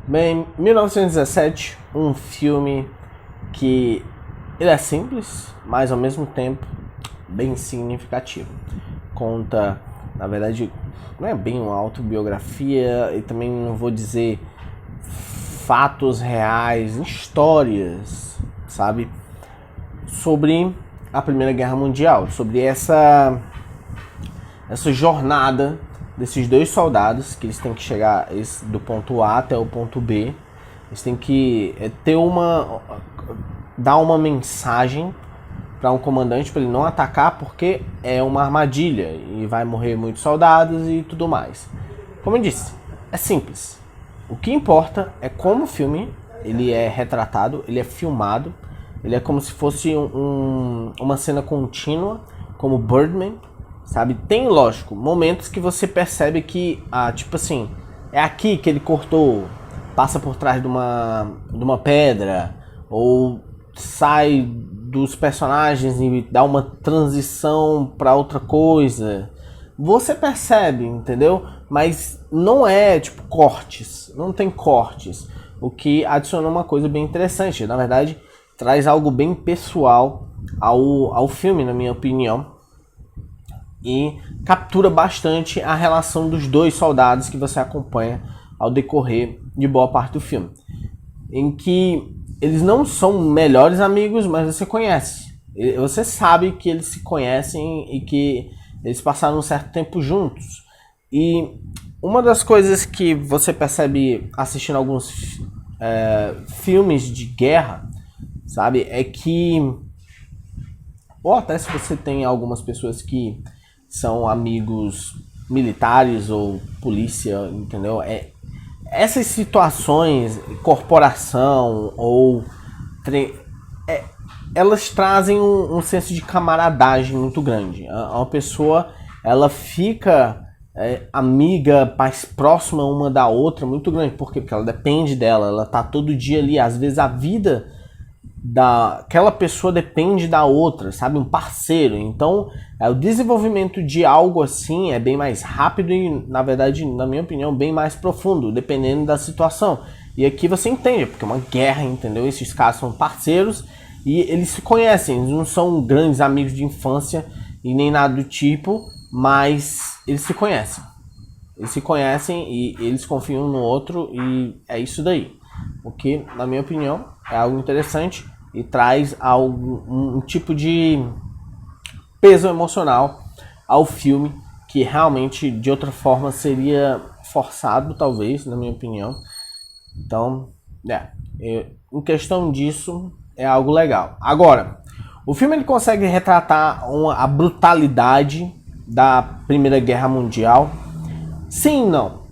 Bem, 1917, um filme que ele é simples, mas ao mesmo tempo bem significativo. Conta, na verdade, não é bem uma autobiografia e também não vou dizer fatos reais, histórias, sabe? Sobre a Primeira Guerra Mundial, sobre essa jornada desses dois soldados, que eles têm que chegar do ponto A até o ponto B. Eles têm que dar uma mensagem para um comandante para ele não atacar, porque é uma armadilha e vai morrer muitos soldados e tudo mais. Como eu disse, é simples. O que importa é como o filme ele é retratado, ele é filmado, ele é como se fosse uma cena contínua, como Birdman, sabe? Tem, lógico, momentos que você percebe que, tipo assim, é aqui que ele cortou, passa por trás de uma pedra, ou sai dos personagens e dá uma transição para outra coisa. Você percebe, entendeu? Mas não é tipo cortes, não tem cortes. O que adiciona uma coisa bem interessante. Na verdade, traz algo bem pessoal ao filme, na minha opinião. E captura bastante a relação dos dois soldados que você acompanha ao decorrer de boa parte do filme. Em que eles não são melhores amigos, mas você conhece. Você sabe que eles se conhecem e que eles passaram um certo tempo juntos. E uma das coisas que você percebe assistindo alguns filmes de guerra, sabe, é que, ou até se você tem algumas pessoas que são amigos militares ou polícia, entendeu? Essas situações, corporação ou elas trazem um senso de camaradagem muito grande. Uma pessoa, ela fica amiga, mais próxima uma da outra muito grande. Por quê? Porque ela depende dela, ela tá todo dia ali. Às vezes a vida daquela pessoa depende da outra, sabe? Um parceiro. Então, o desenvolvimento de algo assim é bem mais rápido e, na verdade, na minha opinião, bem mais profundo, dependendo da situação. E aqui você entende, porque é uma guerra, entendeu? Esses caras são parceiros e eles se conhecem. Eles não são grandes amigos de infância e nem nada do tipo, mas eles se conhecem. Eles se conhecem e eles confiam um no outro e é isso daí. O que, na minha opinião, é algo interessante e traz um tipo de peso emocional ao filme que realmente de outra forma seria forçado, talvez, na minha opinião. Então, em questão disso, é algo legal. Agora, o filme ele consegue retratar a brutalidade da Primeira Guerra Mundial? Sim e não.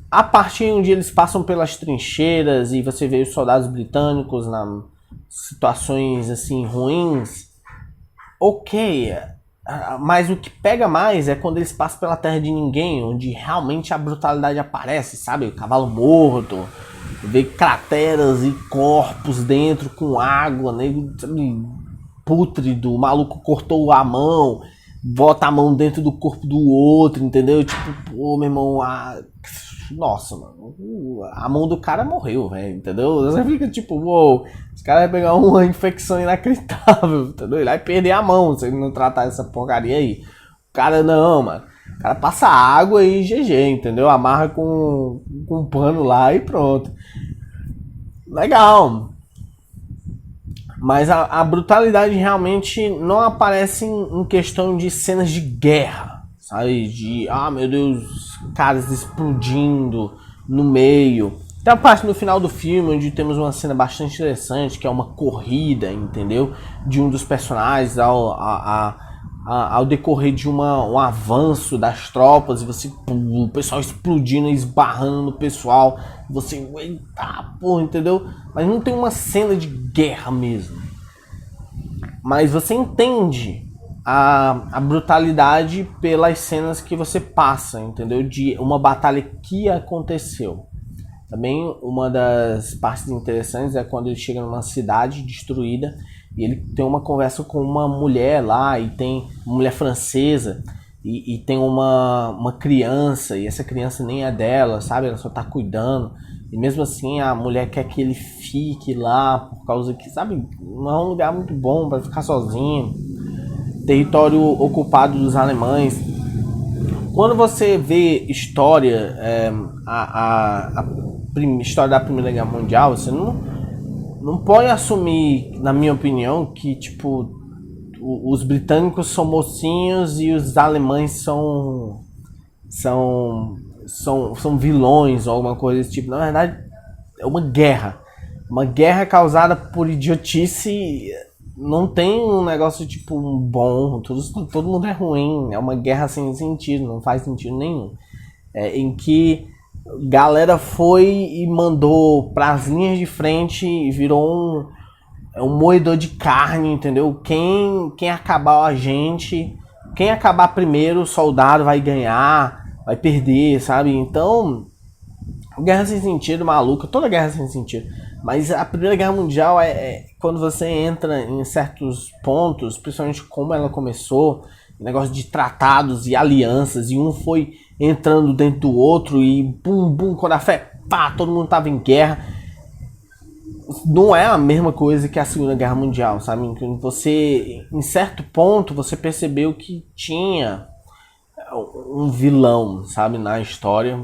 A partir onde eles passam pelas trincheiras e você vê os soldados britânicos nas situações assim ruins, ok, mas o que pega mais é quando eles passam pela terra de ninguém, onde realmente a brutalidade aparece, sabe? O cavalo morto, vê crateras e corpos dentro com água, né? Pútrido, o maluco cortou a mão, bota a mão dentro do corpo do outro, entendeu? Tipo, pô, meu irmão, nossa, mano, a mão do cara morreu, velho, entendeu? Você fica tipo, uou, esse cara vai pegar uma infecção inacreditável, entendeu? Ele vai perder a mão se ele não tratar essa porcaria aí. O cara não, mano. O cara passa água e GG, entendeu? Amarra com um pano lá e pronto. Legal. Mas a brutalidade realmente não aparece em questão de cenas de guerra, sabe? De, meu Deus, caras explodindo no meio. Tem a parte no final do filme onde temos uma cena bastante interessante, que é uma corrida, entendeu? De um dos personagens ao decorrer de um avanço das tropas, e o pessoal explodindo, esbarrando no pessoal, você, eita porra, entendeu? Mas não tem uma cena de guerra mesmo. Mas você entende a brutalidade pelas cenas que você passa, entendeu? De uma batalha que aconteceu. Também uma das partes interessantes é quando ele chega numa cidade destruída e ele tem uma conversa com uma mulher lá, e tem uma mulher francesa, e tem uma criança, e essa criança nem é dela, sabe? Ela só tá cuidando. E mesmo assim a mulher quer que ele fique lá por causa que, sabe, não é um lugar muito bom para ficar sozinho. Território ocupado dos alemães. Quando você vê história, história da Primeira Guerra Mundial, você não pode assumir, na minha opinião, que tipo os britânicos são mocinhos e os alemães são vilões ou alguma coisa desse tipo. Na verdade, é uma guerra causada por idiotice. Não tem um negócio tipo bom, todo mundo é ruim, é uma guerra sem sentido, não faz sentido nenhum. Em que galera foi e mandou pras linhas de frente e virou um moedor de carne, entendeu? Quem acabar a gente, quem acabar primeiro, o soldado vai ganhar, vai perder, sabe? Então, guerra sem sentido, maluca, toda guerra sem sentido. Mas a Primeira Guerra Mundial é quando você entra em certos pontos, principalmente como ela começou, negócio de tratados e alianças, e um foi entrando dentro do outro, e bum, quando a fé, pá, todo mundo tava em guerra. Não é a mesma coisa que a Segunda Guerra Mundial, sabe? Você, em certo ponto, você percebeu que tinha um vilão, sabe, na história.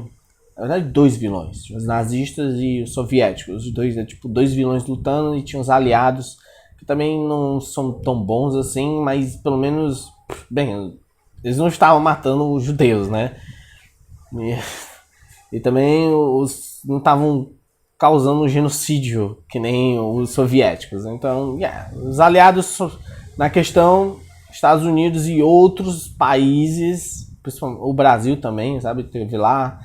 Na verdade, dois vilões, os nazistas e os soviéticos. Os dois, tipo, dois vilões lutando, e tinha os aliados, que também não são tão bons assim, mas pelo menos, bem, eles não estavam matando os judeus, né? E também não estavam causando um genocídio, que nem os soviéticos. Então, os aliados na questão, Estados Unidos e outros países, principalmente o Brasil também, sabe, teve lá,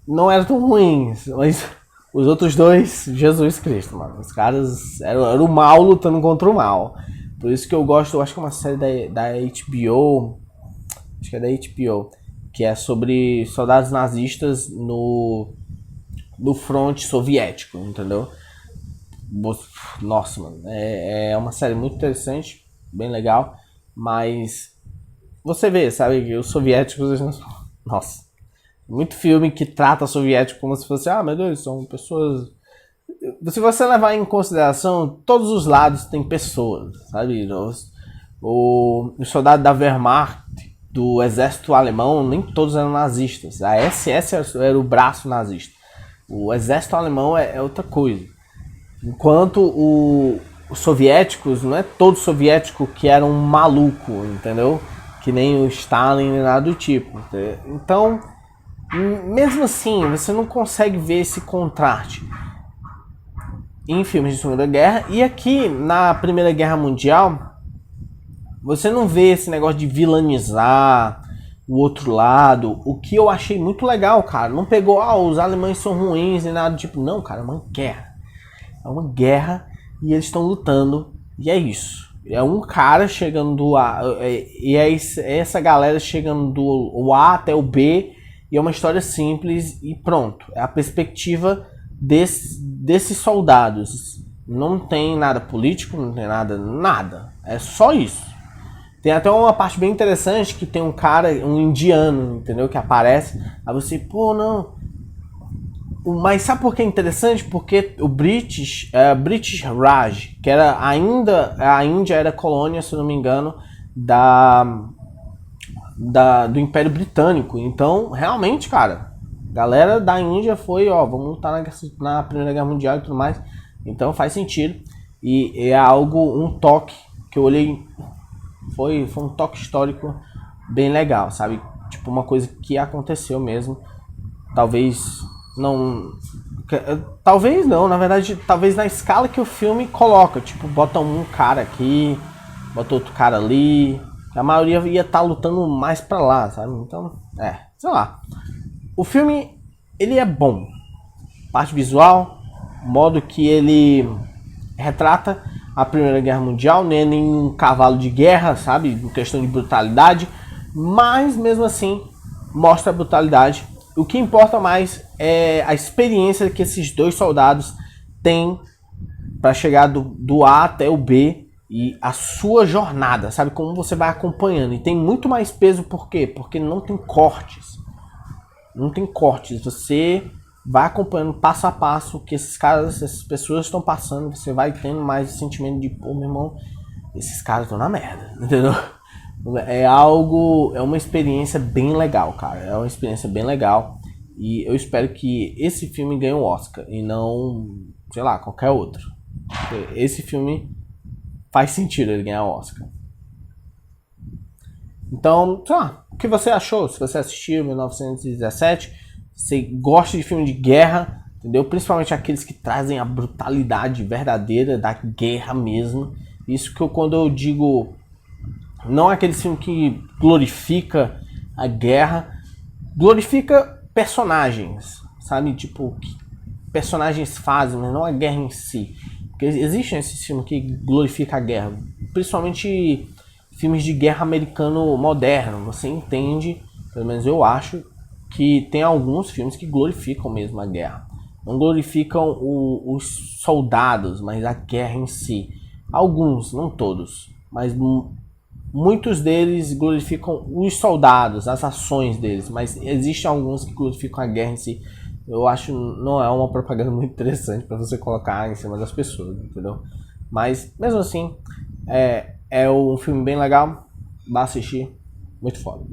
não eram tão ruins, mas os outros dois, Jesus Cristo, mano. Os caras eram o mal lutando contra o mal. Por isso que eu gosto, eu acho que é uma série da HBO, acho que é da HBO, que é sobre soldados nazistas no fronte soviético, entendeu? Nossa, mano, é uma série muito interessante, bem legal, mas você vê, sabe, os soviéticos, nossa, muito filme que trata soviético como se fosse, meu Deus, são pessoas. Se você levar em consideração, todos os lados tem pessoas, sabe? O soldado da Wehrmacht, do exército alemão, nem todos eram nazistas. A SS era o braço nazista. O exército alemão é outra coisa. Enquanto os soviéticos, não é todo soviético que era um maluco, entendeu? Que nem o Stalin, nem nada do tipo. Então, mesmo assim, você não consegue ver esse contraste em filmes de Segunda Guerra. E aqui, na Primeira Guerra Mundial, você não vê esse negócio de vilanizar o outro lado, o que eu achei muito legal, cara. Não pegou, os alemães são ruins e nada, tipo, não, cara, é uma guerra. É uma guerra e eles estão lutando, e é isso. É um cara chegando do A, e é essa galera chegando do A até o B, e é uma história simples e pronto. É a perspectiva desses soldados. Não tem nada político, não tem nada. É só isso. Tem até uma parte bem interessante que tem um cara, um indiano, entendeu? Que aparece. Aí você, não. Mas sabe por que é interessante? Porque o British Raj, que era a Índia era colônia, se não me engano, do Império Britânico. Então, realmente, cara, galera da Índia foi, vamos lutar na Primeira Guerra Mundial e tudo mais. Então faz sentido. E é um toque que eu olhei. Foi um toque histórico bem legal, sabe? Tipo, uma coisa que aconteceu mesmo. Talvez não, na verdade, talvez na escala que o filme coloca. Tipo, bota um cara aqui, bota outro cara ali. A maioria ia estar lutando mais pra lá, sabe? Então, sei lá. O filme, ele é bom. Parte visual, modo que ele retrata a Primeira Guerra Mundial, nem nenhum cavalo de guerra, sabe? Em questão de brutalidade, mas mesmo assim mostra a brutalidade. O que importa mais é a experiência que esses dois soldados têm para chegar do A até o B e a sua jornada, sabe? Como você vai acompanhando. E tem muito mais peso, por quê? Porque não tem cortes. Não tem cortes. Você vai acompanhando passo a passo o que esses caras, essas pessoas estão passando, você vai tendo mais o sentimento de, pô, meu irmão, esses caras estão na merda, entendeu? É uma experiência bem legal, cara, é uma experiência bem legal, e eu espero que esse filme ganhe um Oscar, e não, sei lá, qualquer outro. Esse filme faz sentido ele ganhar um Oscar. Então, sei lá, o que você achou? Se você assistiu 1917, você gosta de filme de guerra, entendeu? Principalmente aqueles que trazem a brutalidade verdadeira da guerra mesmo. Isso que quando eu digo, não é aquele filme que glorifica a guerra, glorifica personagens, sabe? Tipo, o que personagens fazem, mas não a guerra em si. Porque existem esses filmes que glorificam a guerra, principalmente filmes de guerra americano moderno. Você entende, pelo menos eu acho, que tem alguns filmes que glorificam mesmo a guerra. Não glorificam os soldados, mas a guerra em si. Alguns, não todos, mas muitos deles glorificam os soldados, as ações deles, mas existem alguns que glorificam a guerra em si. Eu acho não é uma propaganda muito interessante para você colocar em cima das pessoas, entendeu? Mas mesmo assim, é um filme bem legal, vá assistir, muito foda.